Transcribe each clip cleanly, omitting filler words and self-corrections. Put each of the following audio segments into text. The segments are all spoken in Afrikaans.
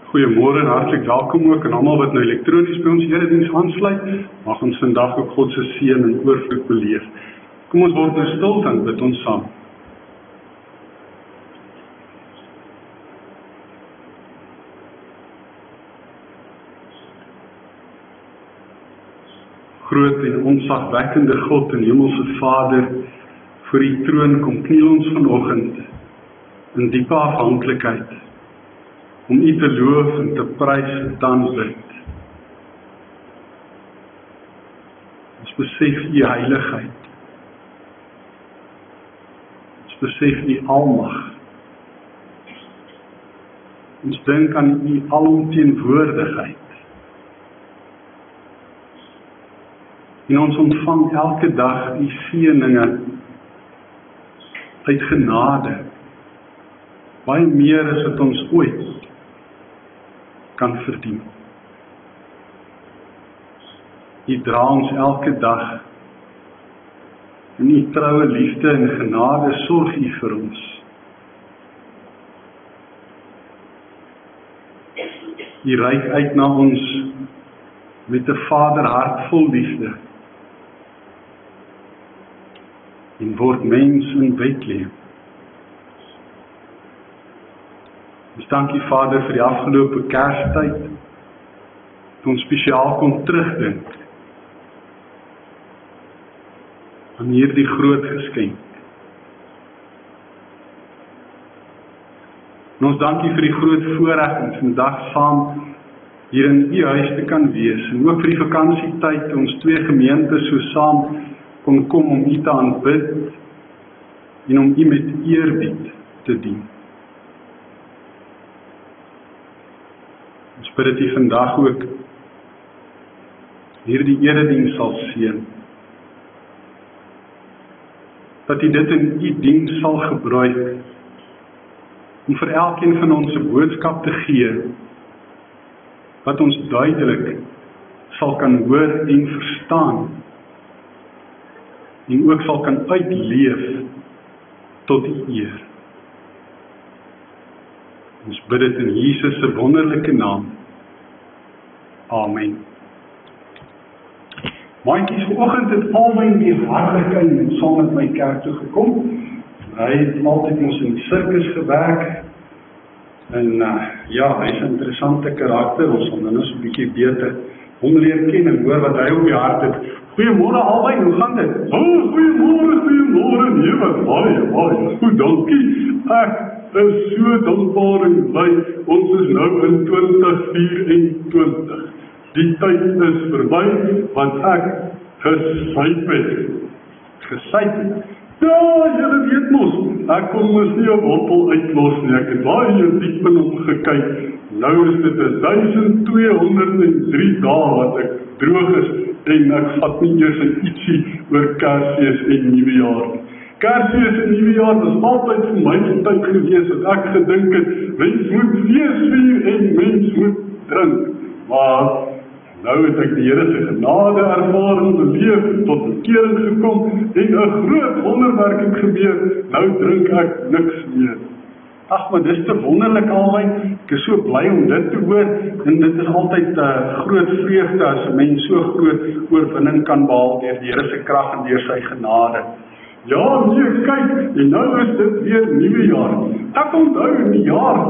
Goeiemôre en hartlik welkom ook aan almal wat nou elektronies by ons erediens aansluit. Mag ons vandag ook God se seën en oorvloed beleef. Kom ons word nou stil en bid ons saam. Groot en ontzagwekkende God en hemelse Vader, voor U troon kom kniel ons vanoggend in diepe afhanklikheid, om U te loof en te prys en te aanbid. Ons besef U heiligheid. Ons besef U almag. Ons dink aan U alomteenwoordigheid. En ons ontvang elke dag U seëninge uit genade, baie meer as wat ons ooit kan verdien. U dra ons elke dag, en U troue liefde en genade sorg U vir ons. U reik uit na ons met 'n vaderhart vol liefde, en word mens in Bethlehem. Ons dank U Vader vir die afgelope Kerstyd, toe ons spesiaal kon terugdink aan hierdie groot geskenk. En ons dank U vir die groot voorreg om vandag saam hier in U huis te kan wees, en ook vir die vakansietyd, ons twee gemeentes so saam kon kom om U te aanbid en om U met eerbied te dien. Ons bid dat U vandag ook hierdie erediens sal seën, dat U dit in U diens sal gebruik om vir elkeen van ons 'n boodskap te gee wat ons duidelik sal kan hoor en verstaan, en ook sal kan uitleef tot U eer. Ons bid dit in Jesus se wonderlike naam. Amen. Maatjies, vanoggend het Alwyn die hartlikheid en saam met my kerk toe gekom. Hy het altyd ons in die sirkus gewerk. En ja, hy is 'n interessante karakter. Ons sal nou so 'n bietjie beter hom leer ken en hoor wat hy op die hart het. Goeiemôre Alwyn, hoe gaan dit? Goeiemôre, nee, wat baie goed, dankie. Ek is so dankbaar en bly, ons is nou in 2024. Die tyd is verby, want ek gesyp het. Ja, julle weet mos, ek kon mos nie 'n wortel uitlos nie, ek het baie diep in hom gekyk. Nou is dit 1203 dae wat ek droog is, en ek vat nie eers 'n ietsie oor Kersfees en Nuwejaar. Kersfees en Nuwejaar was altyd vir my die tyd gewees wat ek gedink het, mens moet fees vier en mens moet drink. Maar nou het ek die Here se genade ervaar en beleef, tot bekering gekom, en 'n groot wonderwerk het gebeur. Nou drink ek niks meer. Ag, maar dis te wonderlik Alwyn. Ek is so bly om dit te hoor, en dit is altyd groot vreugde as 'n mens so groot oorwinning kan behaal deur die Here se krag en deur sy genade. Ja, nee, kyk, en nou is dit weer Nuwejaar. Ek onthou in die jaar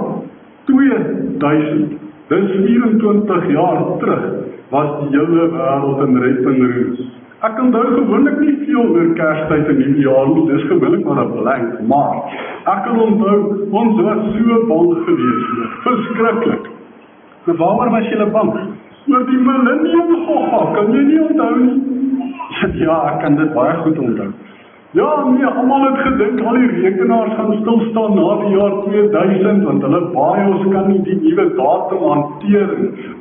2000, dis 24 jaar terug, was die hele wêreld in rep en roer. Ek onthou gewoonlik nie veel oor Kerstyd en Nuwejaar nie, dis gewoonlik maar 'n blank, maar ek kan onthou, ons was so bang geweest, verskriklik. Maar waaroor was julle bang? Oor die millennium gogga, kan jy nie onthou nie? Ja, ek kan dit baie goed onthou. Ja, nee, almal het gedink al die rekenaars gaan stilstaan na die jaar 2000, want hulle baie ons kan nie die nuwe datum hanteer,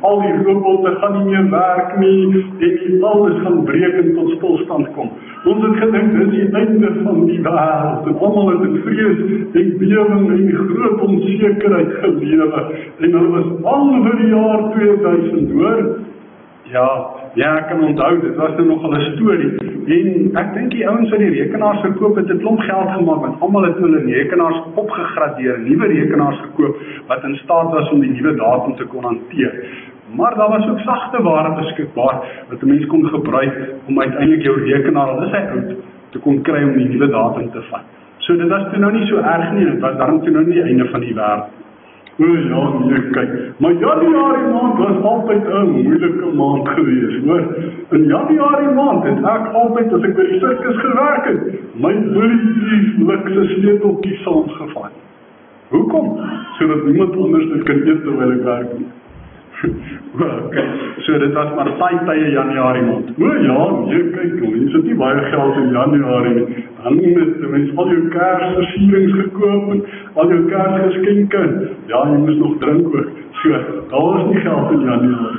al die robotte gaan nie meer werk nie, en alles gaan breek en tot stilstand kom. Ons het gedink, dit is die einde van die wêreld, en almal het in vrees en bewering en groot onsekerheid gelewe, en hulle was al vir die jaar 2000, hoor. Ja, ek kan onthou, dit was nou nogal 'n storie, en ek dink die ouens wat die rekenaars verkoop het 'n klomp geld gemaak, want almal het hulle rekenaars opgegradeer, nuwe rekenaars gekoop, wat in staat was om die nuwe datum te kon hanteer. Maar daar was ook sagte ware beskikbaar, wat 'n mens kon gebruik, om uiteindelik jou rekenaar, al is hy oud, te kon kry om die nuwe datum te vat. So dit was toe nou nie so erg nie, dit was daarom toe nou nie die einde van die wêreld. O ja, nee, kyk, maar Januarie maand was altyd 'n moeilike maand gewees, hoor. In Januarie maand het ek altyd, as ek by die sirkus gewerk het, my likse sleuteltjies saamgevat. Hoekom? Sodat niemand anders dit kan eet terwyl ek werk nie. Okay. So dit was maar saai tye Januarie maand. O ja, nee, kyk, mense het nie baie geld in Januarie nie. Dan het mense al jou Kersversierings gekoop en al jou Kersgeskenke. Ja, jy moes nog drink ook. So, daar was nie geld in Januarie.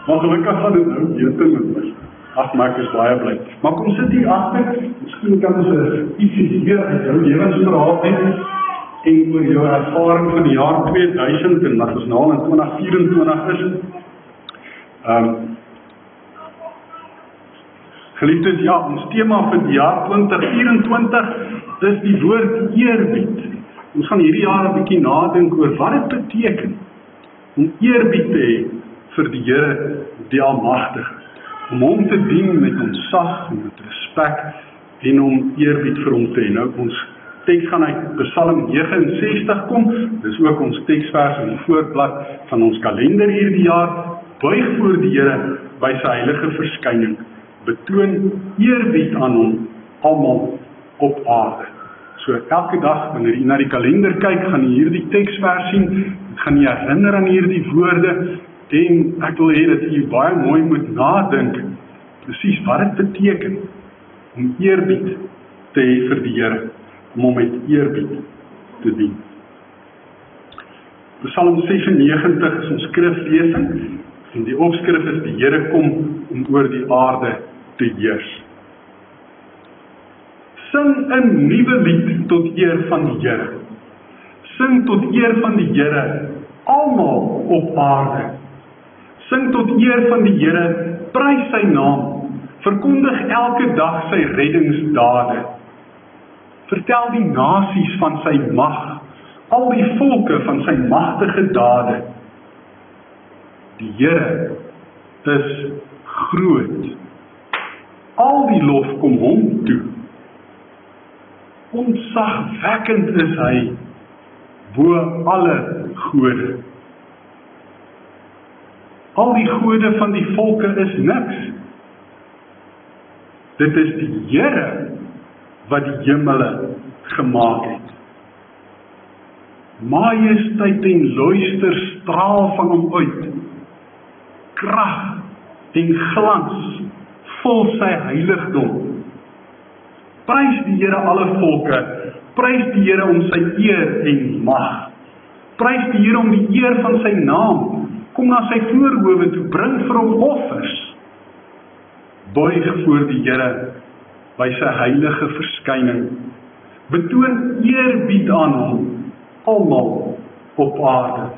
Maar gelukkig gaan dit nou beter met my. Ag, maar ek is baie bly. Maar kom sit hier agter. Miskien kan ons ietsie hier uit jou lewensverhaal uit en oor jou ervaring van die jaar 2000 en wat ons nou al in 2024 is. Geliefdes, ja, ons tema vir die jaar 2024 is die woord eerbied. Ons gaan hierdie jaar 'n bietjie nadink oor wat dit beteken om eerbied te hê vir die Here, die Almagtige, om hom te dien met ontzag en met respek en om eerbied vir hom te hê. Nou, ons teks gaan uit Psalm 69 kom, dis ook ons teksvers in die voorblad van ons kalender hierdie jaar. Buig voor die Here by sy heilige verskyning, betoon eerbied aan hom, almal op aarde. So elke dag wanneer jy na die kalender kyk, gaan jy hierdie teksvers sien, dit gaan jy herinner aan hierdie woorde, en ek wil hê dat jy baie mooi moet nadink, presies wat dit beteken, om eerbied te hê vir die Here, om hom met eerbied te dien. Psalm 96 is ons skriflesing, en die opskrif is die Here kom om oor die aarde te heers. Sing 'n nuwe lied tot eer van die Here. Sing tot eer van die Here, almal op aarde. Sing tot eer van die Here, prys sy naam, verkondig elke dag sy reddingsdade. Vertel die nasies van sy mag, al die volke van sy magtige dade. Die Here is groot. Al die lof kom hom toe. Ontzagwekkend is hy bo alle gode. Al die gode van die volke is niks. Dit is die Here wat die hemele gemaak het. Majesteit en luister straal van hom uit. Krag en glans vul sy heiligdom. Prys die Here alle volke, prys die Here om sy eer en mag. Prys die Here om die eer van sy naam. Kom na sy voorhowe toe, bring vir hom offers. Buig voor die Here by sy heilige verskyning. Betoon eerbied aan hom, almal op aarde.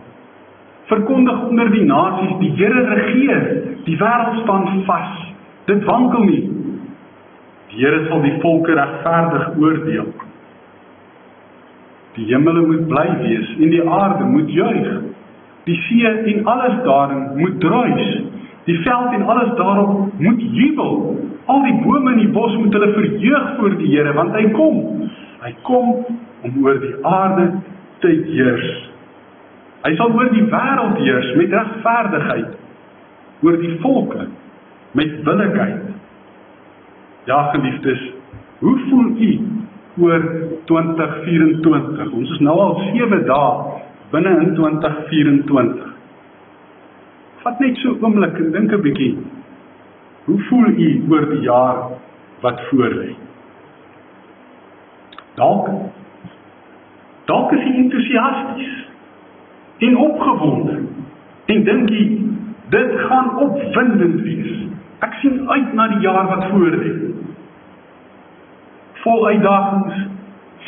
Verkondig onder die nasies, die Here regeer, die wêreld staan vas, dit wankel nie. Die Here sal die volke regverdig oordeel. Die hemele moet bly wees en die aarde moet juig. Die see en alles daarin moet druis. Die veld en alles daarop moet jubel. Al die bome in die bos moet hulle verheug voor die Here, want hy kom. Hy kom om oor die aarde te heers. Hy sal oor die wêreld heers met regverdigheid, oor die volke met billikheid. Ja, geliefdes, hoe voel u oor 2024? Ons is nou al 7 dae binne in 2024. Vat net so 'n oomblik en dink 'n bietjie. Hoe voel u oor die jaar wat voorlê? Dalk is u entoesiasties en opgewonde en dink u dit gaan opwindend wees. Ek sien uit na die jaar wat voorlê. Vol uitdagings,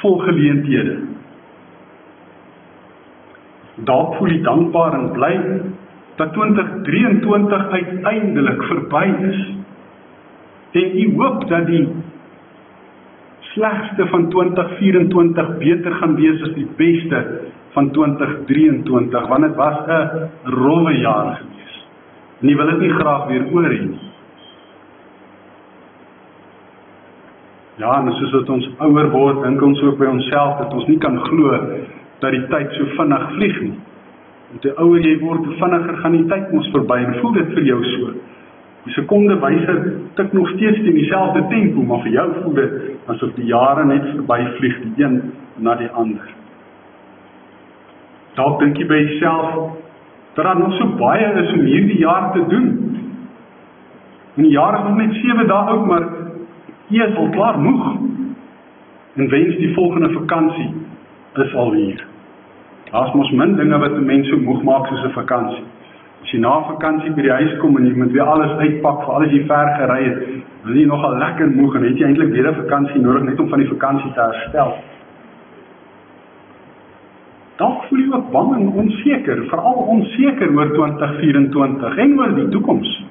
vol geleenthede. Dalk voel u dankbaar en bly dat 2023 uiteindelik verby is. En u hoop dat die slegste van 2024 beter gaan wees as die beste van 2023, want het was 'n rowwe jaar gewees. En jy wil dit nie graag weer oor hê nie. Ja, en soos dat ons ouer word, dink ons ook by onsself, dat ons nie kan glo dat die tyd so vinnig vlieg nie. Want hoe ouer jy word, hoe vinniger gaan die tyd ons verby, en voel dit vir jou so. Die sekondewyser tik nog steeds in dieselfde tempo, maar vir jou voel dit asof die jare net verby vlieg, die een na die ander. Dalk dink jy by jouself, dat daar nog so baie is om hierdie jaar te doen. En die jaar is nog net 7 dae oud, maar jy is al klaar moeg. En wens die volgende vakansie is al hier. Daar is mos min dinge wat 'n mens so moeg maak soos 'n vakansie. As jy na vakansie by die huis kom en jy moet weer alles uitpak vir alles jy ver gery het, dan is jy nogal lekker moeg en het jy eintlik weer 'n vakansie nodig net om van die vakansie te herstel. Dalk voel jy ook bang en onseker, veral onseker oor 2024 en oor die toekoms.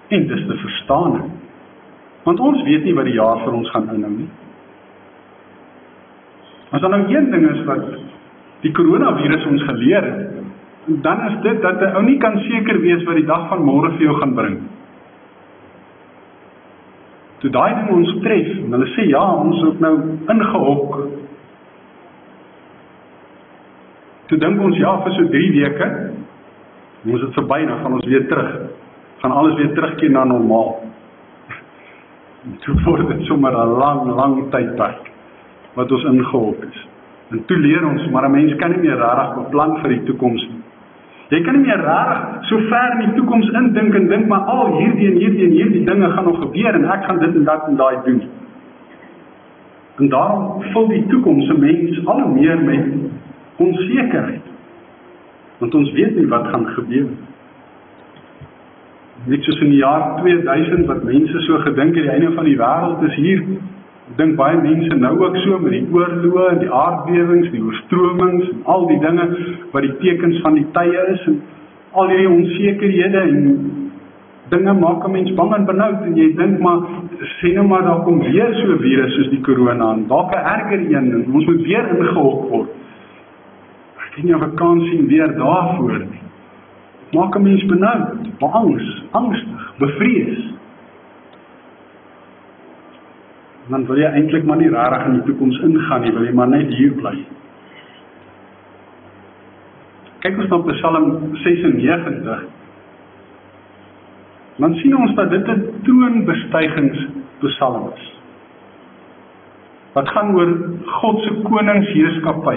En dis te verstaan. Want ons weet nie wat die jaar vir ons gaan inhou nie. As daar nou een ding is wat die coronavirus ons geleer het, dan is dit dat 'n ou nie kan seker wees wat die dag van môre vir jou gaan bring. Toe daai ding ons tref, en hulle sê ja, ons het nou ingehok. Toe dink ons ja, vir so 3 weke, ons het verby, dan gaan ons weer terug. Gaan alles weer terugkeer na normaal. En toe word dit sommer 'n lang tydperk wat ons ingehok is. En toe leer ons, maar 'n mens kan nie meer regtig beplan vir die toekoms nie. Jy kan nie meer regtig so ver in die toekoms indink en dink, maar al hierdie dinge gaan nog gebeur en ek gaan dit en dat en daai doen. En daarom vul die toekoms 'n mens al hoe meer met onsekerheid. Want ons weet nie wat gaan gebeur. Net soos in die jaar 2000 wat mense so gedink het die einde van die wêreld is hier. Ek dink baie mense nou ook so met die oorloë en die aardbewings, die oorstromings en al die dinge wat die tekens van die tye is en al hierdie onsekerhede en dinge maak 'n mens bang en benoud en jy dink maar sê nou maar daar kom weer so 'n virus soos die corona en dalk 'n erger een en ons moet weer ingehok word. Ek weet nie of ek kan sien weer daarvoor nie. Maak 'n mens benoud, beangs, angstig, bevrees. Dan wil jy eintlik maar nie regtig in die toekoms ingaan nie, wil jy maar net hier bly. Kyk ons na Psalm 96. Dan sien ons dat dit 'n troonbestygingspsalm is. Wat gaan oor God se koningsheerskappy.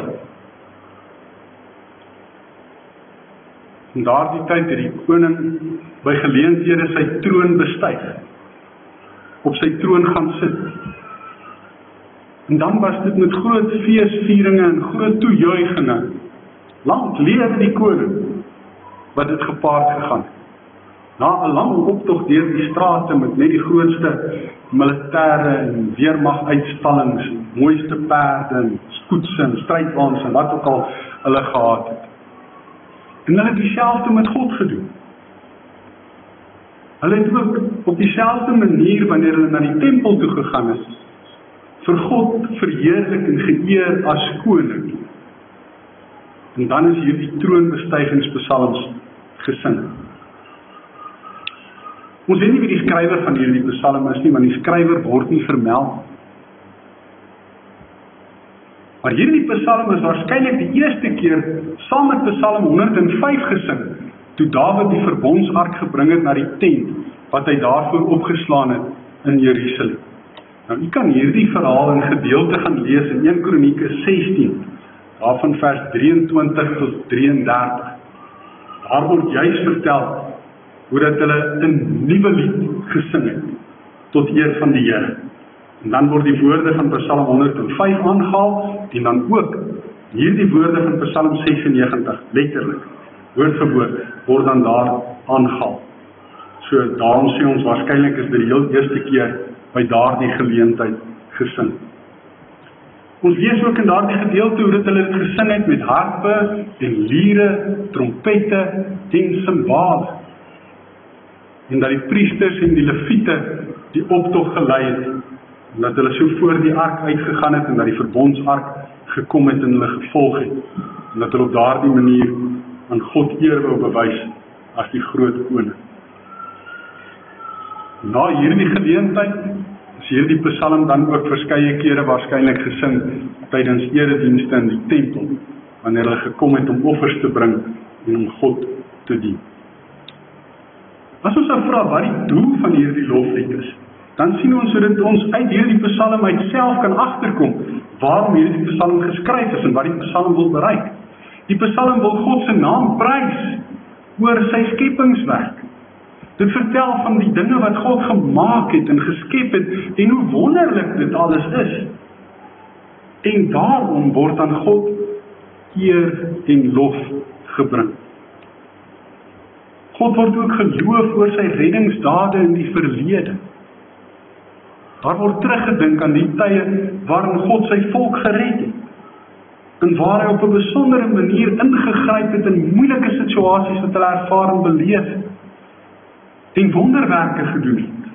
In daardie tyd het die koning by geleenthede sy troon bestyg. Op sy troon gaan sit. En dan was dit met groot feesvieringe en groot toejuiginge. Lang lewe die koning, wat dit gepaard gegaan. Na 'n lang optog deur die strate met net die grootste militêre en weermag-uitstallings, mooiste perde en skoetse en strydwaans en wat ook al hulle gehad het. En hulle het dieselfde met God gedoen. Hulle het ook op dieselfde manier wanneer hulle na die tempel toe gegaan is, vir God verheerlik en geëer as koning. En dan is hierdie troonbestygingspsalms gesing. Ons weet nie wie die skrywer van hierdie psalm is nie, want die skrywer word nie vermeld. Maar hierdie psalm is waarskynlik die eerste keer saam met Psalm 105 gesing, toe Dawid die verbondsark gebring het na die tent, wat hy daarvoor opgeslaan het in Jerusalem. Nou, u kan hierdie verhaal in gedeelte gaan lees in 1 Kronieke 16, daarvan vers 23 tot 33. Daar word juis vertel hoe dat hulle 'n nuwe lied gesing het, tot eer van die Here. En dan word die woorde van Psalm 105 aangehaal, en dan ook hierdie woorde van Psalm 96, letterlik, woord vir woord, word dan daar aangehaal. So, daarom sê ons waarskynlik is dit die heel eerste keer by daardie geleentheid gesing. Ons lees ook in daardie gedeelte hoe dat hulle dit gesing het met harpe en liere, trompette en simbale. En dat die priesters en die leviete die optog gelei het, en dat hulle so voor die ark uitgegaan het, en dat die verbondsark gekom het en hulle gevolg het, en dat hulle op daardie manier aan God eer wou bewys as die groot koning. Na hierdie geleentheid is hierdie psalm dan ook verskeie kere waarskynlik gesing tydens eredienste in die tempel, wanneer hulle gekom het om offers te bring en om God te dien. As ons nou vra wat die doel van hierdie loflied is, dan sien ons dat dit ons uit hierdie psalm uit self kan agterkom waarom hierdie psalm geskryf is en wat die psalm wil bereik. Die psalm wil God se naam prys oor sy skepingswerk. Dit vertel van die dinge wat God gemaak het en geskep het en hoe wonderlik dit alles is. En daarom word aan God eer en lof gebring. God word ook geloof oor sy reddingsdade in die verlede. Daar word teruggedink aan die tye waarin God sy volk gered het, en waar hy op 'n besondere manier ingegryp het in moeilike situasies wat hulle ervaar en beleef het, en wonderwerke gedoen het,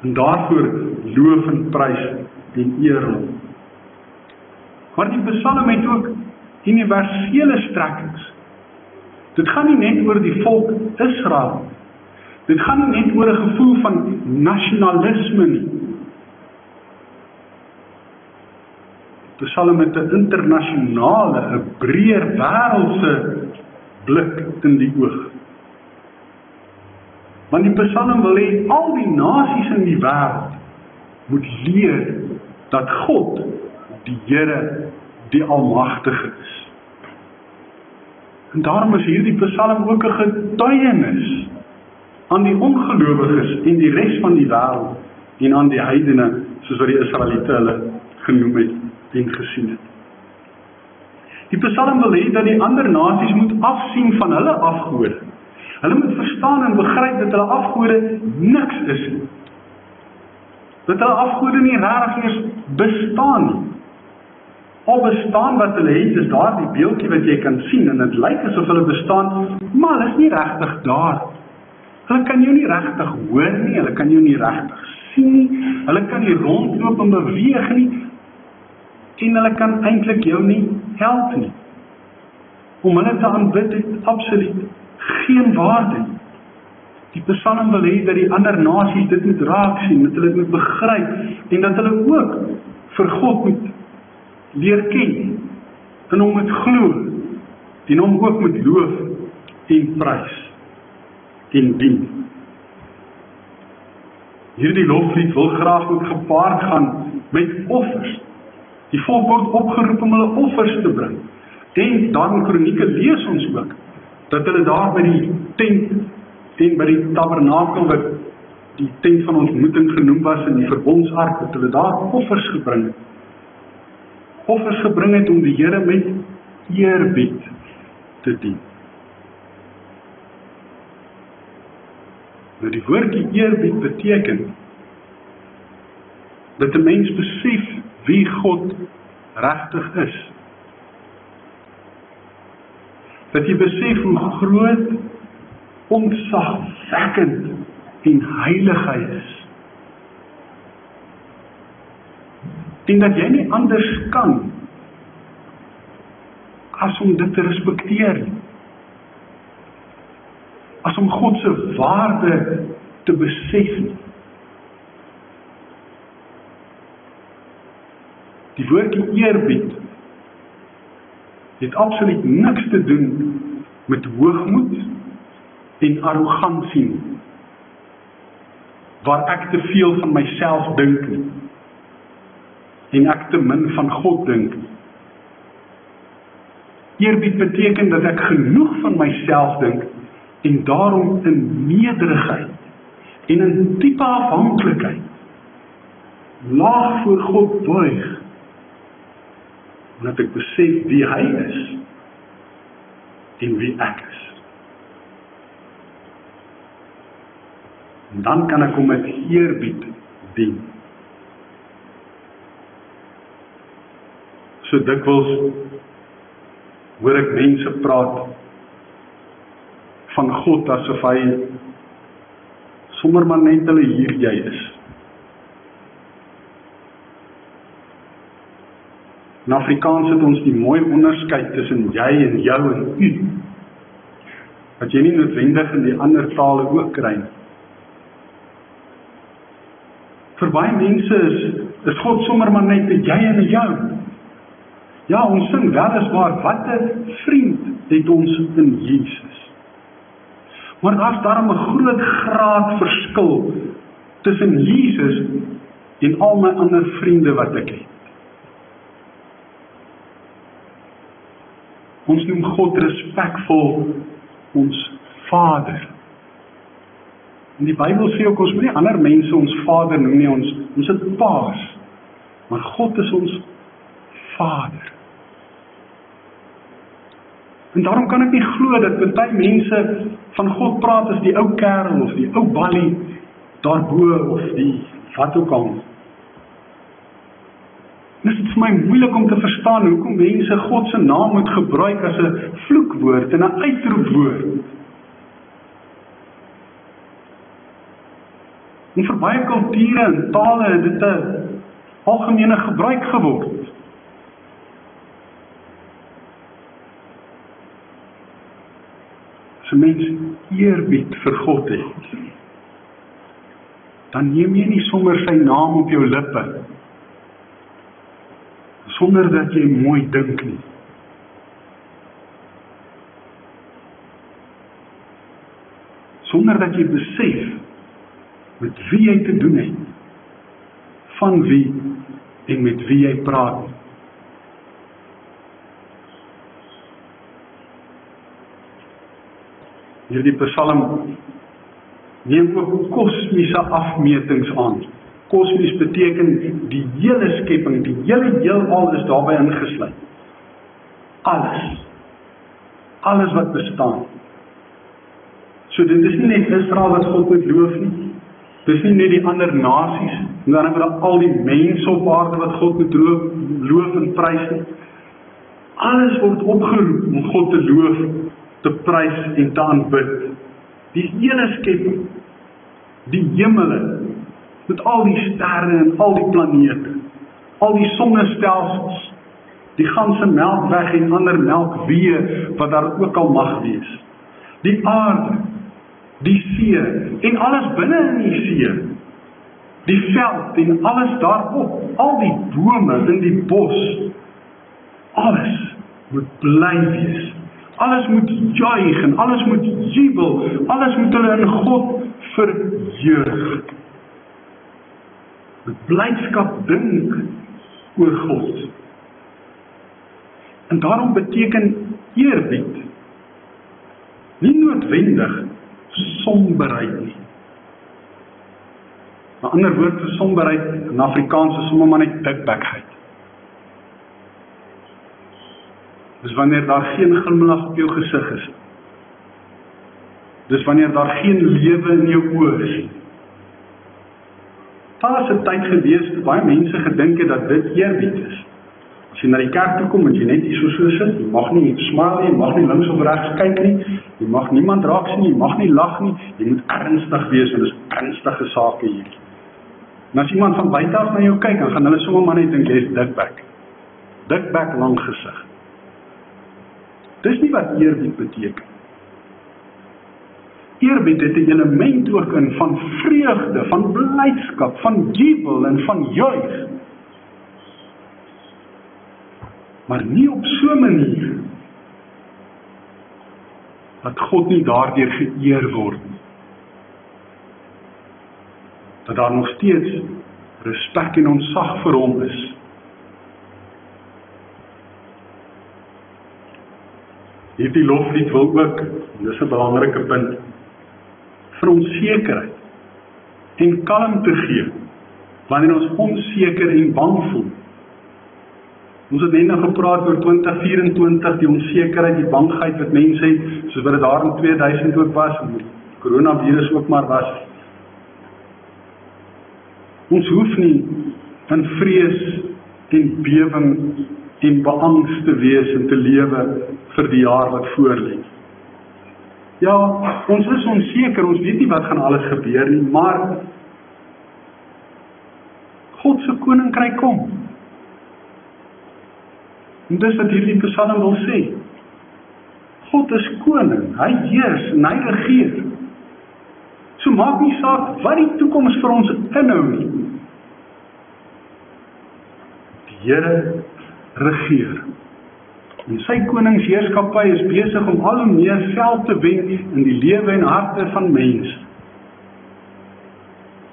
en daarvoor loof en prys en eer hom. Maar die psalm het ook universele strekkings. Dit gaan nie net oor die volk Israel. Dit gaan nie net oor 'n gevoel van nasionalisme nie. Die psalm met 'n internasionale, 'n breër wêreldse blik in die oog. Want die psalm wil hê al die nasies in die wêreld moet leer dat God, die Here, die Almagtige is. En daarom is hierdie psalm ook 'n getuienis aan die ongelowiges en die res van die wêreld en aan die heidene, soos wat die Israeliete hulle genoem het en gesien het. Die psalm wil hê dat die ander nasies moet afsien van hulle afgode. Hulle moet verstaan en begryp dat hulle afgode niks is nie. Dat hulle afgode nie regtig eens bestaan nie. Al bestaan wat hulle het, is daar die beeldjie wat jy kan sien, en dit lyk asof hulle bestaan, maar hulle is nie regtig daar. Hulle kan jou nie regtig hoor nie, hulle kan jou nie regtig sien nie, hulle kan nie rondloop en beweeg nie, en hulle kan eintlik jou nie help nie. Om hulle te aanbid het absoluut geen waarde nie. Die psalm wil hê dat die ander nasies dit moet raak sien, dat hulle dit moet begryp, en dat hulle ook vir God moet leer ken, en hom moet glo, en hom ook moet loof en prys en dien. Hierdie loflied wil graag ook gepaard gaan met offers. Die volk word opgeroep om hulle offers te bring. En dan in Kronieke lees ons ook dat hulle daar by die tent en by die tabernakel wat die tent van ontmoeting genoem was in die verbondsark, dat hulle daar offers gebring het. Offers gebring het om die Here met eerbied te dien. Nou die woordjie eerbied beteken dat 'n mens besef wie God regtig is. Dat jy besef hoe groot, ontzagwekkend en heilig hy is. En dat jy nie anders kan as om dit te respekteer nie. As om God se waarde te besef nie. Die woordjie eerbied het absoluut niks te doen met hoogmoed en arrogansie nie, waar ek te veel van myself dink nie, en ek te min van God dink nie. Eerbied beteken dat ek genoeg van myself dink, en daarom in nederigheid en in diepe afhanklikheid laag voor God buig, omdat ek besef wie hy is en wie ek is. En dan kan ek hom met eerbied dien. So dikwels hoor ek mense praat van God asof hy sommer maar net hulle hier jy is. In Afrikaans het ons die mooi onderskeid tussen jy en jou en u, wat jy nie noodwendig in die ander tale ook kry nie. Vir baie mense is God sommer maar net met jy en jou. Ja, ons sing weliswaar, wat 'n vriend het ons in Jesus. Maar daar's daarom 'n groot graad verskil tussen Jesus en al my ander vriende wat ek het. Ons noem God respekvol ons Vader. En die Bybel sê ook, ons moet nie ander mense ons Vader noem nie, ons het paas. Maar God is ons Vader. En daarom kan ek nie glo dat baie mense van God praat as die ou kerel of die ou ballie daarbo of die wat ook al. Dit is vir my moeilik om te verstaan hoekom mense God se naam moet gebruik as 'n vloekwoord en 'n uitroepwoord. En vir baie kulture en tale het dit 'n algemene gebruik geword. As 'n mens eerbied vir God het, dan neem jy nie sommer sy naam op jou lippe sonder dat jy mooi dink nie. Sonder dat jy besef met wie jy te doen het, van wie en met wie jy praat. Hierdie Psalm neem ook kosmiese afmetings aan. Kosmies beteken die hele skepping, die hele heelal is daarbey ingesluit. Alles wat bestaan. So dit is nie net Israel wat God moet loof nie, dit is nie net die ander nasies, en dan hebben we al die mense op aarde wat God moet loof en prys nie. Alles word opgeroep om God te loof, te prys en te aanbid. Die hele skepping, die hemele, met al die sterre en al die planete, al die sonnestelsels, die ganse melkweg en ander melkweë wat daar ook al mag wees. Die aarde, die see en alles binne in die see, die veld en alles daarop, al die bome in die bos, alles moet bly wees. Alles moet juig en alles moet jubel, alles moet hulle in God verheug. Met blydskap dink oor God. En daarom beteken eerbied nie noodwendig somberheid nie. 'n ander woord vir somberheid in Afrikaans is sommer maar net dikbekheid. Dis wanneer daar geen glimlag op jou gesig is. Dis wanneer daar geen lewe in jou oë is. Daar is 'n tyd gewees toe baie mense gedink het dat dit eerbied is. As jy na die kerk toe kom, moet jy net so sit, jy mag nie smile nie, jy mag nie links of regs kyk nie, jy mag niemand raak sien nie, jy mag nie lag nie, jy moet ernstig wees, en dis ernstige sake hier. En as iemand van buite af na jou kyk, dan gaan hulle sommer maar net dink jy is dikbek. Dikbek, lang gesig. Dis nie wat eerbied beteken. Eerbied het 'n element ook in van vreugde, van blydskap, van jubel en van juig. Maar nie op so 'n manier dat God nie daardeur geëer word nie. Dat daar nog steeds respek en ontzag vir hom is. Hierdie loflied wil ook, en dis 'n belangrike punt, vir ons sekerheid en kalmte gee, wanneer ons onseker en bang voel. Ons het net nou gepraat oor 2024, die onsekerheid, die bangheid wat mense het, soos wat dit daar in 2000 ook was, en die coronavirus ook maar was. Ons hoef nie in vrees en bewering en beangst te wees en te lewe vir die jaar wat voorlê. Ja, ons is onseker, ons weet nie wat gaan alles gebeur nie, maar God se koninkryk kom. En dis wat hierdie Psalm wil sê. God is koning, hy heers en hy regeer. So maak nie saak wat die toekoms vir ons inhou nie. Die Here regeer. En sy koningsheerskappy is besig om al hoe meer veld te wen in die lewe en harte van mense.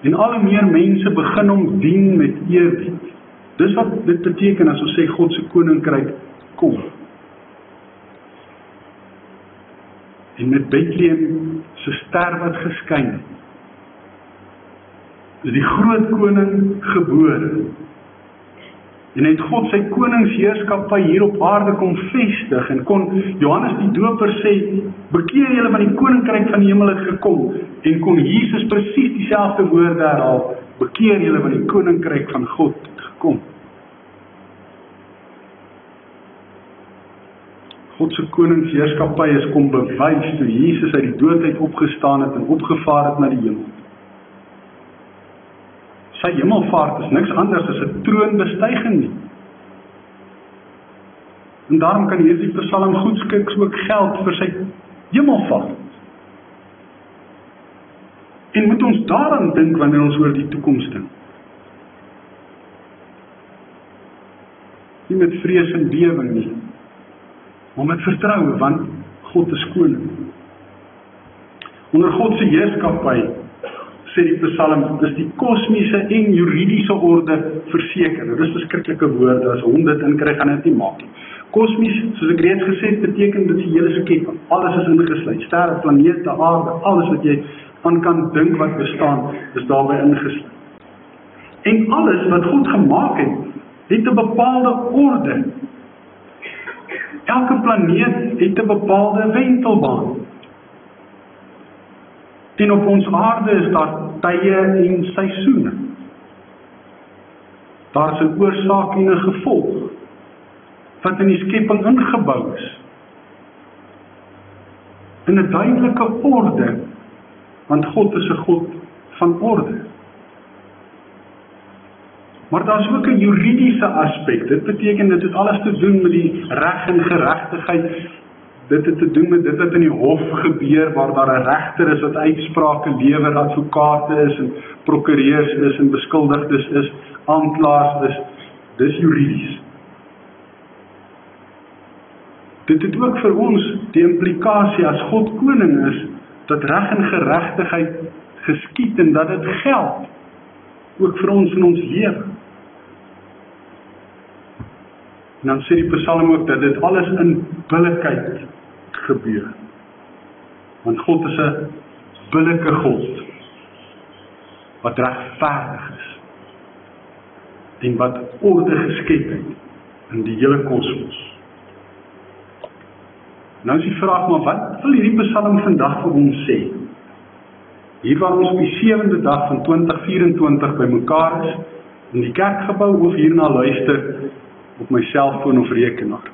En al hoe meer mense begin hom dien met eerbied. Dis wat dit beteken as ons sê God se koninkryk kom. En met Bethlehem se ster wat geskyn het, is die groot koning gebore. En het God sy koningsheerskappy hier op aarde kom vestig en kon Johannes die Doper sê, bekeer julle van die koninkryk van die hemel het gekom, en kon Jesus presies dieselfde woorde herhaal, bekeer julle van die koninkryk van God het gekom. God se koningsheerskappy is kom bewys toe Jesus uit die dood uit opgestaan het en opgevaar het na die hemel. Sy hemelvaart is niks anders as 'n troonbestuiging nie. En daarom kan hierdie Psalm goedskiks ook geld vir sy hemelvaart. En moet ons daaraan dink wanneer ons oor die toekoms dink. Nie met vrees en bewering nie, maar met vertroue, want God is koning. Onder God se heerskappy, sê die Psalm, is die kosmiese en juridiese orde verseker. Nou, dis verskriklike woorde, as hom dit inkry, gaan dit nie maak nie. Kosmies, soos ek reeds gesê het, beteken dit die hele skepping. Alles is ingesluit, sterre, planete, aarde, alles wat jy aan kan dink wat bestaan, is daarbey ingesluit. En alles wat God gemaak het 'n bepaalde orde. Elke planeet het 'n bepaalde wentelbaan. En op ons aarde is daar tye en seisoene. Daar is 'n oorsaak en 'n gevolg, wat in die skepping ingebou is. In 'n duidelike orde, want God is 'n God van orde. Maar daar is ook 'n juridiese aspek. Dit beteken dit het alles te doen met die reg en geregtigheid. Dit het te doen met dit wat in die hof gebeur, waar daar 'n regter is wat uitsprake lewer, advokate is en prokureurs is en beskuldigdes is, aanklaers is. Dis juridies. Dit het ook vir ons die implikasie as God koning is, dat reg en geregtigheid geskied en dat dit geld, ook vir ons in ons lewe. En dan sê die Psalm ook dat dit alles in billikheid gebeur. Want God is 'n billike God, wat regverdig is, en wat orde geskep het in die hele kosmos. Nou is die vraag, maar wat wil hierdie Psalm vandag vir ons sê? Hier waar ons op die 7de dag van 2024 by mekaar is, in die kerkgebou of hierna luister op my selfoon of rekenaar.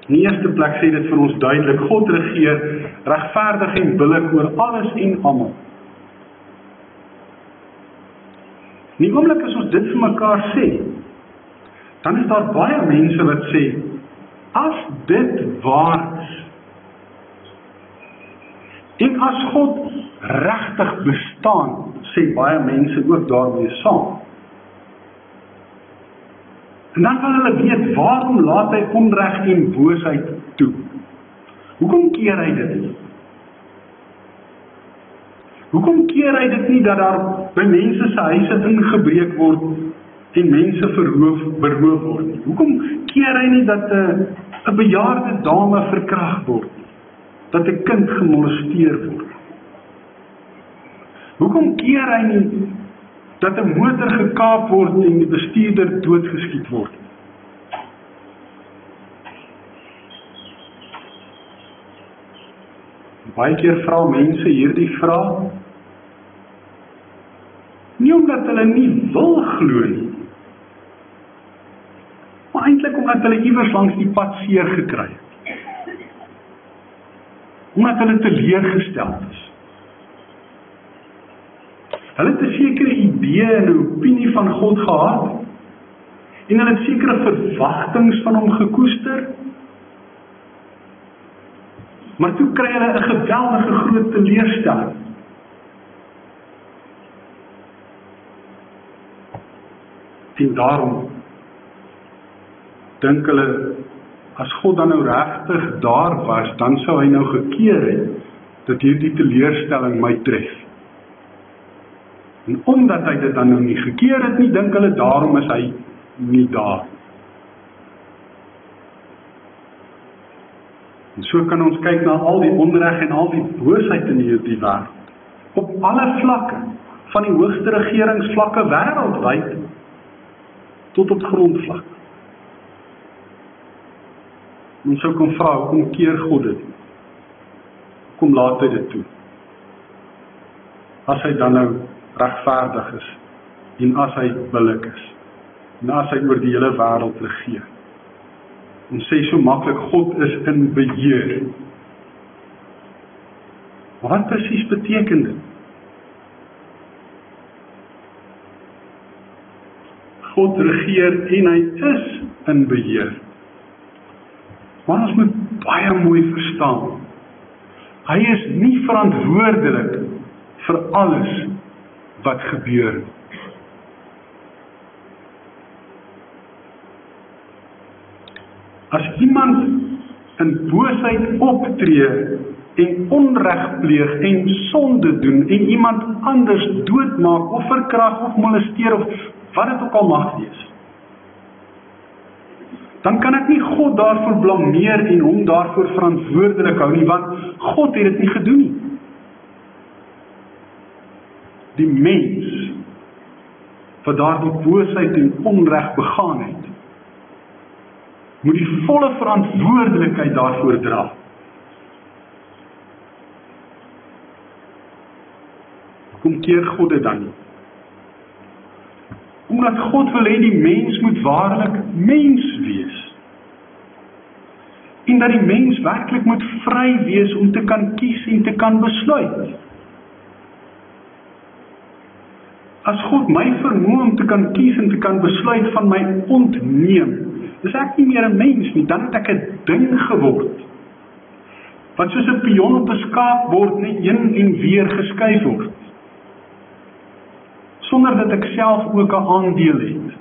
In die eerste plek sê dit vir ons duidelik, God regeer regverdig en billik oor alles en almal. In die oomblik as ons dit vir mekaar sê, dan is daar baie mense wat sê, as dit waar is, en as God regtig bestaan, sê baie mense ook daarmee saam. En dan wil hulle weet, waarom laat hy onreg en boosheid toe? Hoekom keer hy dit nie? Hoekom keer hy dit nie dat daar by mense se huise ingebreek word en mense beroof word nie? Hoekom keer hy nie dat 'n bejaarde dame verkragt word nie? Dat 'n kind gemolesteer word? Hoekom keer hy nie dat 'n motor gekaap word en die bestuurder doodgeskiet word? Baie keer vra mense hierdie vraag, nie omdat hulle nie wil glo nie, omdat hulle iewers langs die pad seer gekry het. Omdat hulle teleurgestel is. Hulle het 'n sekere idee en 'n opinie van God gehad, en hulle het sekere verwagtinge van hom gekoester, maar toe kry hulle 'n geweldige groot teleurstelling. En daarom dink hulle, as God dan nou regtig daar was, dan sou hy nou gekeer het, dat hierdie teleurstelling my tref. En omdat hy dit dan nou nie gekeer het nie, dink hulle, daarom is hy nie daar. En so kan ons kyk na al die onreg en al die boosheid in hierdie wêreld. Op alle vlakke, van die hoogste regeringsvlakke wêreldwyd, tot op grondvlak. Ons sou kan vra, hoekom keer God dit? Hoekom laat hy dit toe? As hy dan nou regverdig is, en as hy billik is, en as hy oor die hele wêreld regeer. Ons sê so maklik, God is in beheer. Maar wat presies beteken dit? God regeer en hy is in beheer. Maar ons moet baie mooi verstaan, hy is nie verantwoordelik vir alles wat gebeur. As iemand in boosheid optree en onreg pleeg en sonde doen en iemand anders doodmaak of verkragt of molesteer of wat dit ook al mag wees, dan kan ek nie God daarvoor blameer en hom daarvoor verantwoordelik hou nie, want God het dit nie gedoen nie. Die mens wat daardie boosheid en onreg begaan het, moet die volle verantwoordelikheid daarvoor dra. Hoekom keer God dit dan nie? Omdat God wil hê die mens moet waarlik mens wees. En dat die mens werklik moet vry wees om te kan kies en te kan besluit. As God my vermoë om te kan kies en te kan besluit van my ontneem, is ek nie meer 'n mens nie, dan het ek 'n ding geword. Wat soos 'n pion op 'n skaakbord net heen en weer geskuif word. Sonder dat ek self ook 'n aandeel het.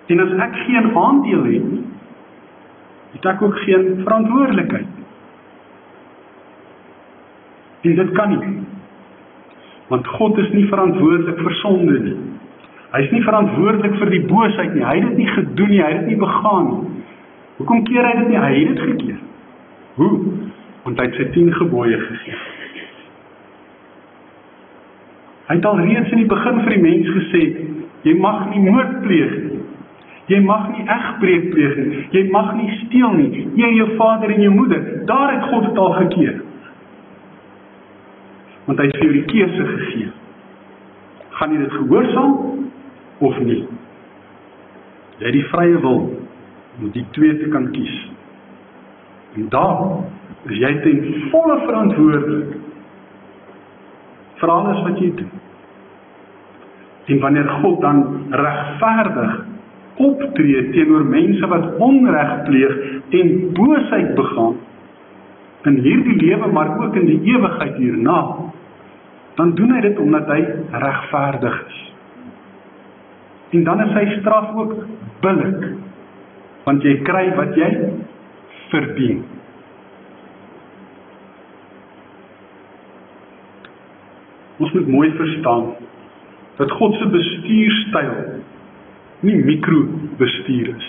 En as ek geen aandeel het ek ook geen verantwoordelikheid. En dit kan nie. Want God is nie verantwoordelik vir sonde nie. Hy is nie verantwoordelik vir die boosheid nie. Hy het dit nie gedoen nie, hy het dit nie begaan nie. Hoekom keer hy dit nie? Hy het dit gekeer. Hoe? Want hy het sy 10 gebooie gegee. Hy het al reeds in die begin vir die mens gesê, jy mag nie moord pleeg nie. Jy mag nie egbreek pleeg nie. Jy mag nie steel nie. Jy, jou vader en jou moeder. Daar het God het al gekeer. Want hy het vir jou die keuse gegee. Gaan jy dit gehoorsaam of nie? Jy het die vrye wil om die twee te kan kies. En daar is jy ten volle verantwoordelik vir alles wat jy doen. En wanneer God dan regverdig optree teenoor mense wat onreg pleeg en boosheid begaan, in hierdie lewe, maar ook in die ewigheid hierna, dan doen hy dit omdat hy regverdig is. En dan is sy straf ook billik, want jy kry wat jy verdien. Ons moet mooi verstaan, dat God se bestuurstyl nie mikrobestuur is.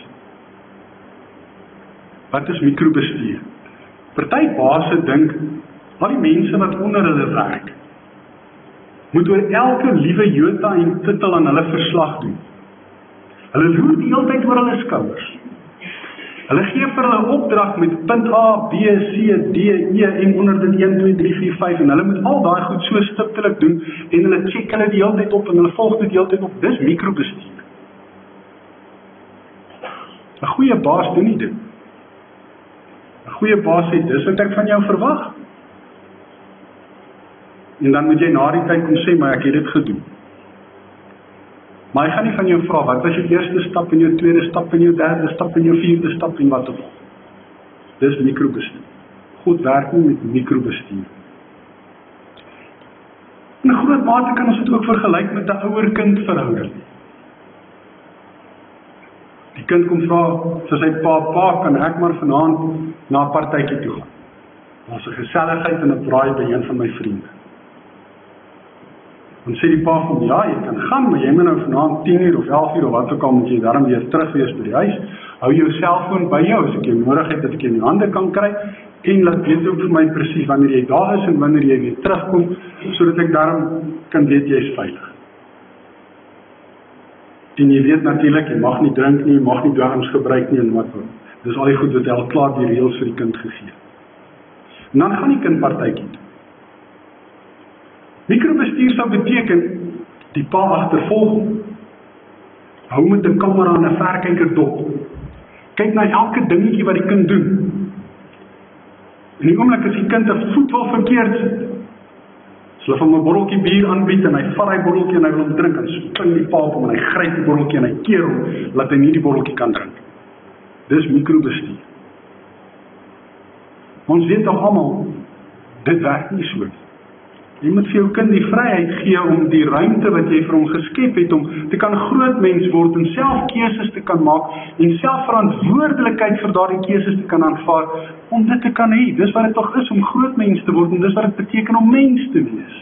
Wat is mikrobestuur? Party baase dink, al die mense wat onder hulle werk, moet oor elke liewe jota en titel aan hulle verslag doen. Hulle loer die hele tyd oor hulle skouers. Hulle gee vir hulle opdrag met punt A, B, C, D, E en onder dit 1, 2, 3, 4, 5 en hulle moet al daai goed so stiptelik doen en hulle check hulle die hele tyd op en hulle volg dit die hele tyd op. Dis mikrobestuur. 'n goeie baas doen nie dit. 'n Goeie baas sê, dis wat ek van jou verwag. En dan moet jy na die tyd kom sê, maar ek het dit gedoen. Maar hy gaan nie van jou vra, wat was jou eerste stap, en jou tweede stap, en jou derde stap, en jou vierde stap, en wat ook al. Dis mikrobestuur. God werk nie met mikrobestuur. In 'n groot mate kan ons dit ook vergelyk met 'n ouer-kind verhouding. Die kind kom vra vir sy pa, kan ek maar vanaand na 'n partytjie toe gaan? Daar's 'n geselligheid en 'n braai by een van my vriende. Dan sê die pa van, ja, jy kan gaan, maar jy moet nou vanaand 10 uur of 11 uur of wat ook al, moet jy daarom weer terug wees by die huis. Hou jou selfoon by jou, as ek jou nodig het, dat ek jou in die hande kan kry, en laat weet ook vir my presies wanneer jy daar is en wanneer jy weer terugkom, sodat ek daarom kan weet jy is veilig. En jy weet natuurlik, jy mag nie drink nie, jy mag nie dwelms gebruik nie en wat ook. Dis al die goed wat hy al klaar die reëls vir die kind gegee. En dan gaan die kind partytjie toe. Mikrobestuur sou beteken, die pa agtervolg, hou met 'n kamera en 'n verkyker dop. Kyk na elke dingetjie wat die kind doen. En die oomblik as die kind 'n voet wil verkeerd sit, as hulle van 'n botteltjie bier aanbied en hy vat hy botteltjie en hy wil hom drink, en spring die pa op hom en hy gryp die botteltjie en hy keer hom, laat hy nie die botteltjie kan drink. Dis mikrobestuur. Ons weet tog almal, dit werk nie so. Jy moet vir jou kind die vryheid gee om die ruimte wat jy vir hom geskep het, om te kan groot mens word en self keuses te kan maak en self verantwoordelikheid vir daardie keuses te kan aanvaar, om dit te kan hê. Dis wat dit tog is om groot mens te word en dis wat dit beteken om mens te wees.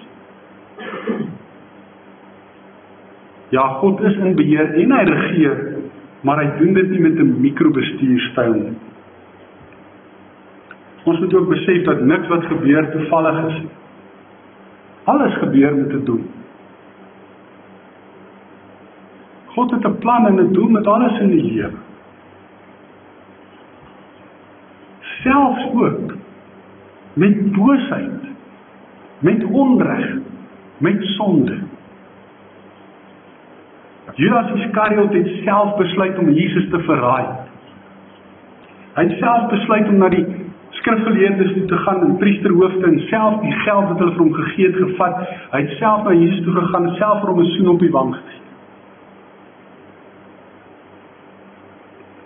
Ja, God is in beheer en hy regeer, maar hy doen dit nie met 'n mikrobestuurstyl nie. Ons moet ook besef dat niks wat gebeur toevallig is. Alles gebeur met 'n doel. God het 'n plan en 'n doel met alles in die lewe. Selfs ook met boosheid, met onreg, met sonde. Judas Iskariot het self besluit om Jesus te verraai. Hy het self besluit om na die skrifgeleerdes toe te gaan en priesterhoofde en self die geld wat hulle vir hom gegee het gevat. Hy het self na Jesus toe gegaan en self vir hom 'n soen op die wang gegee.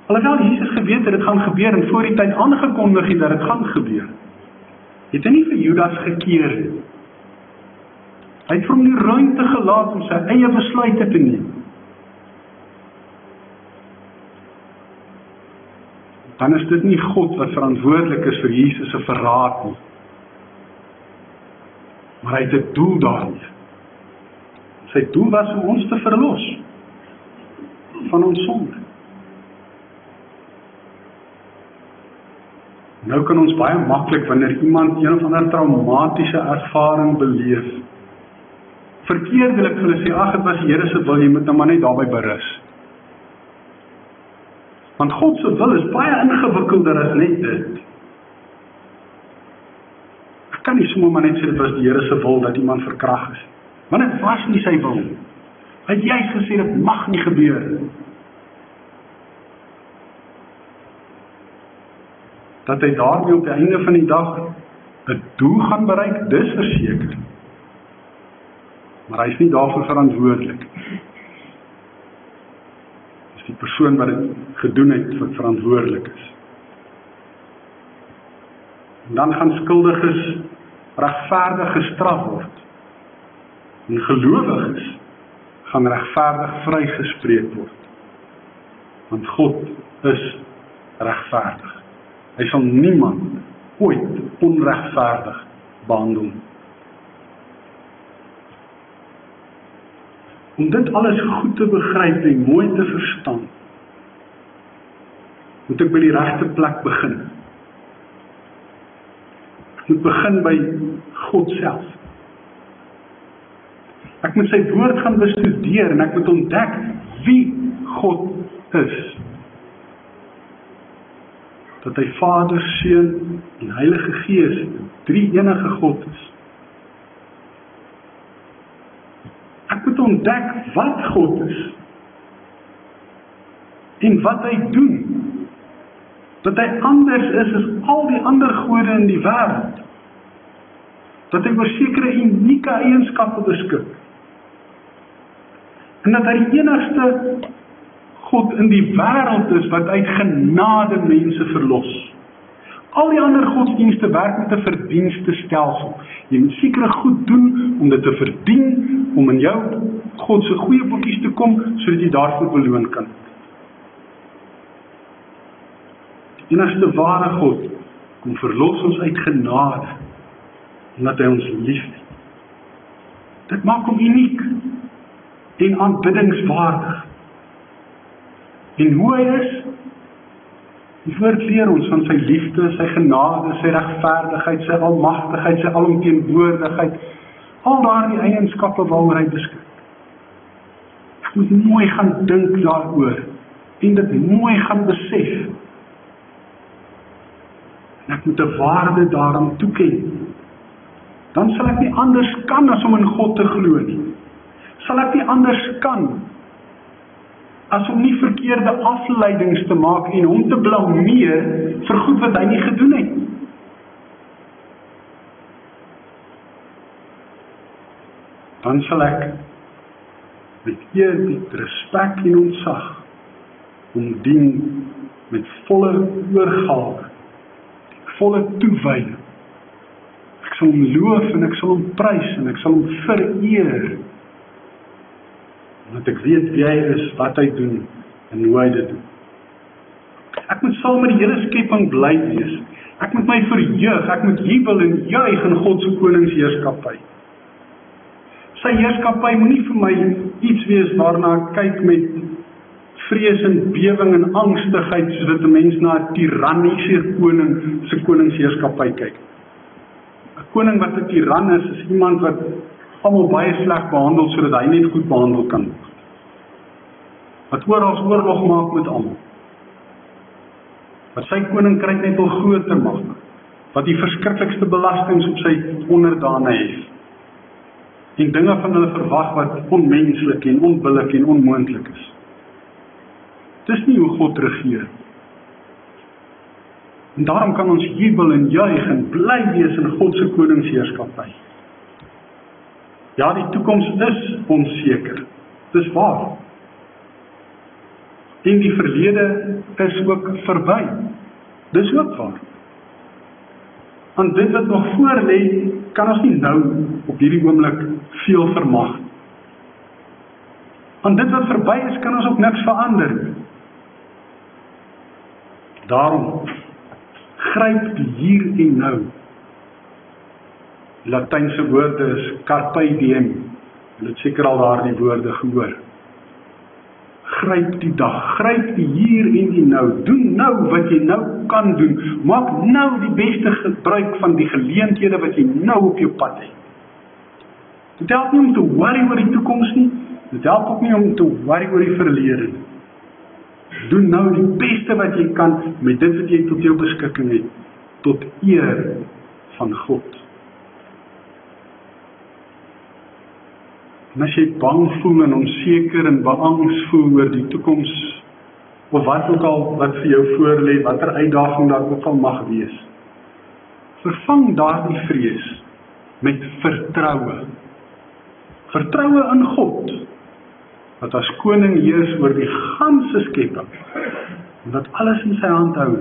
Alhoewel Jesus geweet het dit gaan gebeur en voor die tyd aangekondig het dat dit gaan gebeur, het hy nie vir Judas gekeer nie. Hy het vir hom die ruimte gelaat om sy eie besluite te neem. Dan is dit nie God wat verantwoordelik is vir Jesus se verraad nie. Maar hy het 'n doel daarmee. Sy doel was om ons te verlos van ons sonde. Nou kan ons baie maklik, wanneer iemand een of ander traumatiese ervaring beleef, verkeerdelik vir hulle sê, ag, dit was die Here se wil, jy moet nou maar net daarby berus. Want God se wil is baie ingewikkelder as net dit. Ek kan nie sommer maar net sê dit was die Here se wil dat iemand verkrag is. Want dit was nie sy wil. Hy het juist gesê dit mag nie gebeur nie. Dat hy daarmee op die einde van die dag 'n doel gaan bereik, dis verseker. Maar hy is nie daarvoor verantwoordelik. Die persoon wat dit gedoen het, wat verantwoordelik is. En dan gaan skuldiges regverdig gestraf word. En gelowiges gaan regverdig vrygespreek word. Want God is regverdig. Hy sal niemand ooit onregverdig behandel. Om dit alles goed te begryp en mooi te verstaan, moet ek by die regte plek begin. Ek moet begin by God self. Ek moet sy woord gaan bestudeer en ek moet ontdek wie God is. Dat hy Vader, Seun en Heilige Gees, drie enige God is. Ek moet ontdek wat God is en wat hy doen. Dat hy anders is as al die ander gode in die wêreld. Dat hy oor sekere unieke eienskappe beskik. En dat hy die enigste God in die wêreld is wat uit genade mense verlos. Al die ander godsdienste werk met 'n verdienstestelsel. Jy moet sekere goed doen om dit te verdien, om in jou God se goeie boekies te kom, sodat jy daarvoor beloon kan. Die enigste ware God kom verlos ons uit genade, omdat hy ons liefhet. Dit maak hom uniek en aanbiddingswaardig. En hoe hy is, die woord leer ons van sy liefde, sy genade, sy regverdigheid, sy almagtigheid, sy alomteenwoordigheid, al daardie eienskappe waaroor hy beskik. Ek moet mooi gaan dink daaroor, en dit mooi gaan besef. En ek moet 'n waarde daaraan toeken. Dan sal ek nie anders kan as om in God te glo nie. Sal ek nie anders kan as om nie verkeerde afleidings te maak en hom te blameer vir goed wat hy nie gedoen het. Dan sal ek met eerbied, respek en ontzag hom dien met volle oorgawe, volle toewyding. Ek sal hom loof en ek sal hom prys en ek sal hom vereer. Want ek weet wie hy is, wat hy doen en hoe hy dit doen. Ek moet saam met die hele skepping bly wees. Ek moet my verheug, ek moet jubel en juig in God se koningsheerskappy. Sy heerskappy moenie vir my iets wees waarna ek kyk met vrees en bewing en angstigheid, sodat 'n mens na 'n tiranniese koning se koningsheerskappy kyk. 'n Koning wat 'n tiran is iemand wat almal baie sleg behandel, sodat hy net goed behandel kan word. Wat oral oorlog maak met almal. Wat sy koninkryk net wil groter maak. Wat die verskriklikste belastings op sy onderdane het. En dinge van hulle verwag wat onmenslik en onbillik en onmoontlik is. Dis nie hoe God regeer. En daarom kan ons jubel en juig en bly wees in God se koningsheerskappy. Ja, die toekoms is onseker. Dis waar. En die verlede is ook verby. Dis ook waar. Aan dit wat nog voor lê, kan ons nie nou op hierdie oomblik veel vermag. Aan dit wat verby is, kan ons ook niks verander. Daarom gryp die hier en nou. Die Latynse woorde is carpe diem. Jy het seker al daardie woorde gehoor. Gryp die dag, gryp die hier en die nou. Doen nou wat jy nou kan doen. Maak nou die beste gebruik van die geleenthede wat jy nou op jou pad het. Dit help nie om te worry oor die toekoms nie. Dit help ook nie om te worry oor die verlede nie. Doen nou die beste wat jy kan met dit wat jy tot jou beskikking het, tot eer van God. En as jy bang voel en onseker en beangs voel oor die toekoms, of wat ook al wat vir jou voorlê, watter uitdaging daar ook al mag wees, vervang daardie vrees met vertroue. Vertroue in God, wat as koning heers oor die ganse skepping, en wat alles in sy hand hou.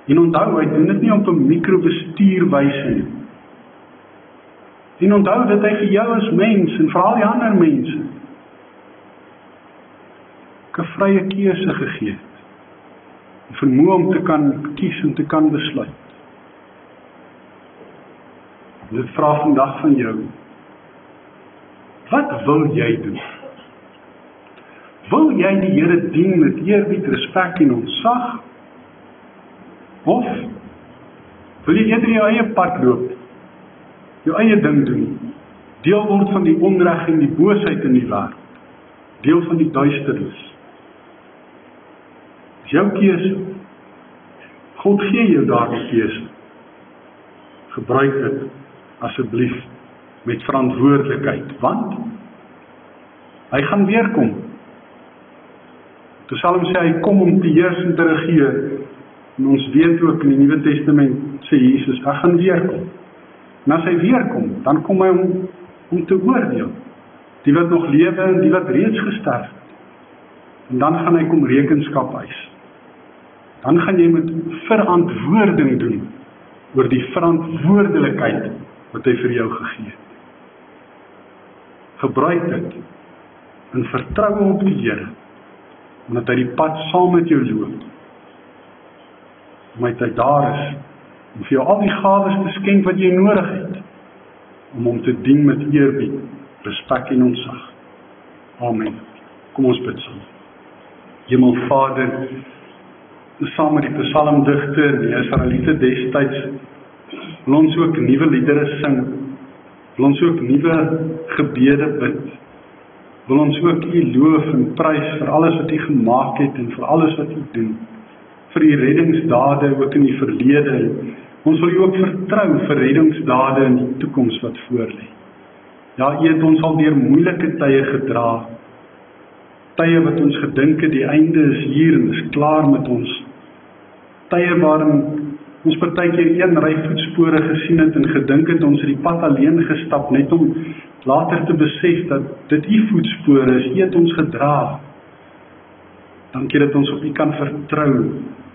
En onthou, hy doen dit nie op 'n mikrobestuurwyse nie. En onthou dat hy vir jou as mens, en vir al die ander mense, 'n vrye keuse gegee het. Die vermoë om te kan kies en te kan besluit. Dit vra vandag van jou, wat wil jy doen? Wil jy die Here dien met eerbied, respek en ontzag? Of wil jy eerder jou eie pad loop, jou eie ding doen, deel word van die onreg en die boosheid in die wêreld, deel van die duisternis? Dis jou keuse. God gee jou daardie keuse. Gebruik dit asseblief met verantwoordelikheid, want hy gaan weer kom. Psalm sê hy kom om te heers en te regeer. En ons weet ook in die Nuwe Testament sê Jesus, hy gaan weerkom. En as hy weerkom, dan kom hy om te oordeel. Die wat nog lewe en die wat reeds gesterf het. En dan gaan hy kom rekenskap eis. Dan gaan jy met verantwoording doen oor die verantwoordelikheid wat hy vir jou gegee het. Gebruik dit in vertroue op die Here, omdat hy die pad saam met jou loop. Omdat hy daar is om vir jou al die gawes te skenk wat jy nodig het, om hom te dien met eerbied, respek en ontzag. Amen. Kom ons bid saam. Hemelvader, saam met die psalmdigter, die Israeliete destyds, wil ons ook nuwe liedere sing, wil ons ook nuwe gebede bid, wil ons ook U loof en prys vir alles wat U gemaak het en vir alles wat U doen, vir U reddingsdade ook in die verlede. Ons wil U ook vertrou vir reddingsdade in die toekoms wat voorlê. Ja, U het ons al deur moeilike tye gedra, tye wat ons gedink het die einde is hier en is klaar met ons, tye waarin ons partykeer een ry voetspore gesien het en gedink het ons het die pad alleen gestap, net om later te besef dat dit U voetspore is, U het ons gedra. Dankie dat ons op U kan vertrou,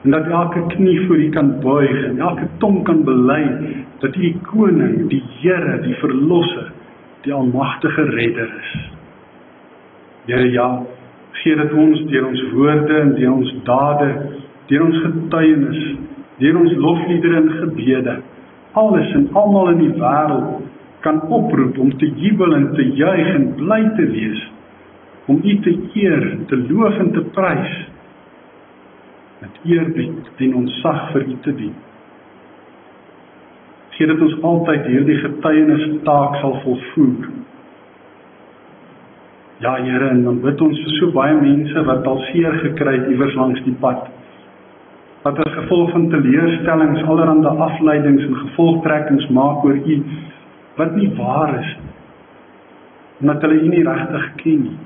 en dat elke knie voor U kan buig, en elke tong kan bely, dat U die Koning, die Here, die Verlosser, die almagtige Redder is. Here, ja, gee dat ons deur ons woorde en deur ons dade, deur ons getuienis, deur ons lofliedere en gebede, alles en almal in die wêreld kan oproep om te jubel en te juig en bly te wees, om U te eer, te loof en te prys, met eerbied en ontzag vir U te dien. Gee dat ons altyd hierdie getuienis taak sal volvoer. Ja, Here, en dan bid ons vir so baie mense wat al seer gekry het iewers langs die pad, wat as gevolg van teleurstellings, allerhande afleidings en gevolgtrekkings maak oor U, wat nie waar is, omdat hulle U nie regtig ken nie,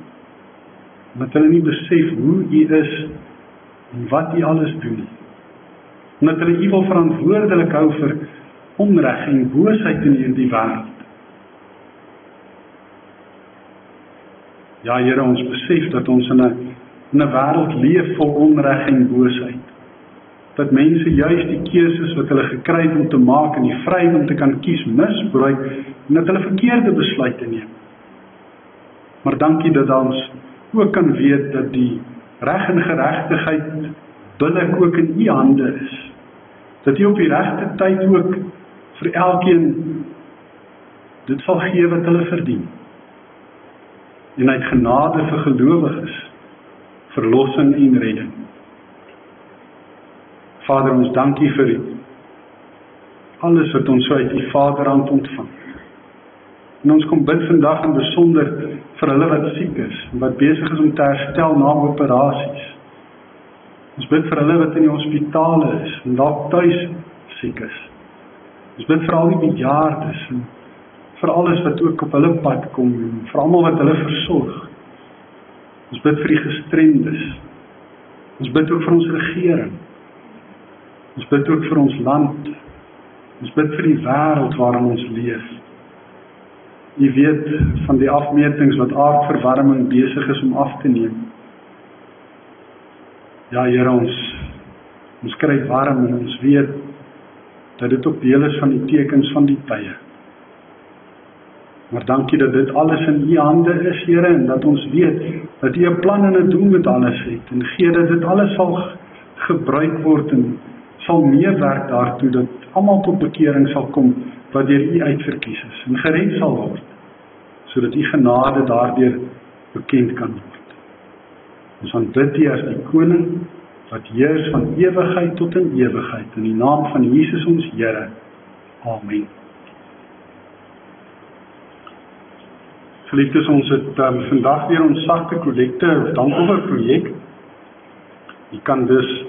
omdat hulle nie besef hoe U is, en wat U alles doen nie, omdat hulle U wil verantwoordelik hou vir onreg en boosheid in hierdie wêreld. Ja, Here, ons besef dat ons in 'n wêreld leef vol onreg en boosheid, dat mense juis die keuses wat hulle gekry het om te maak en die vryheid om te kan kies misbruik, en dat hulle verkeerde besluite neem. Maar dankie dat ons ook kan weet dat die reg en geregtigheid billik ook in U hande is. Dat U op die regte tyd ook vir elkeen dit sal gee wat hulle verdien. En uit genade vir gelowiges, verlossing en redding. Vader, ons dankie vir U, alles wat ons so uit U Vaderhand ontvang. En ons kom bid vandag in besonder vir hulle wat siek is, en wat besig is om te herstel na operasies. Ons bid vir hulle wat in die hospitale is, en dalk tuis siek is. Ons bid vir al die bejaardes, en vir alles wat ook op hulle pad kom, en vir almal wat hulle versorg. Ons bid vir die gestremdes. Ons bid ook vir ons regering. Ons bid ook vir ons land. Ons bid vir die wêreld waarin ons leef. U weet van die afmetings wat aardverwarming besig is om af te neem. Ja, Here, ons kry warm en ons weet dat dit ook deel is van die tekens van die tye. Maar dankie dat dit alles in U hande is, Here, en dat ons weet dat U 'n plan en 'n doel met alles het, en gee dat dit alles sal gebruik word en sal meewerk daartoe dat almal tot bekering sal kom wat deur U uitverkies is en gered sal word, sodat U genade daardeur bekend kan word. Ons aanbid U as die Koning wat heers van ewigheid tot in ewigheid, in die naam van Jesus ons Here. Amen. Geliefdes, ons het vandag weer ons sagte kollekte dankoffer projek. U kan dus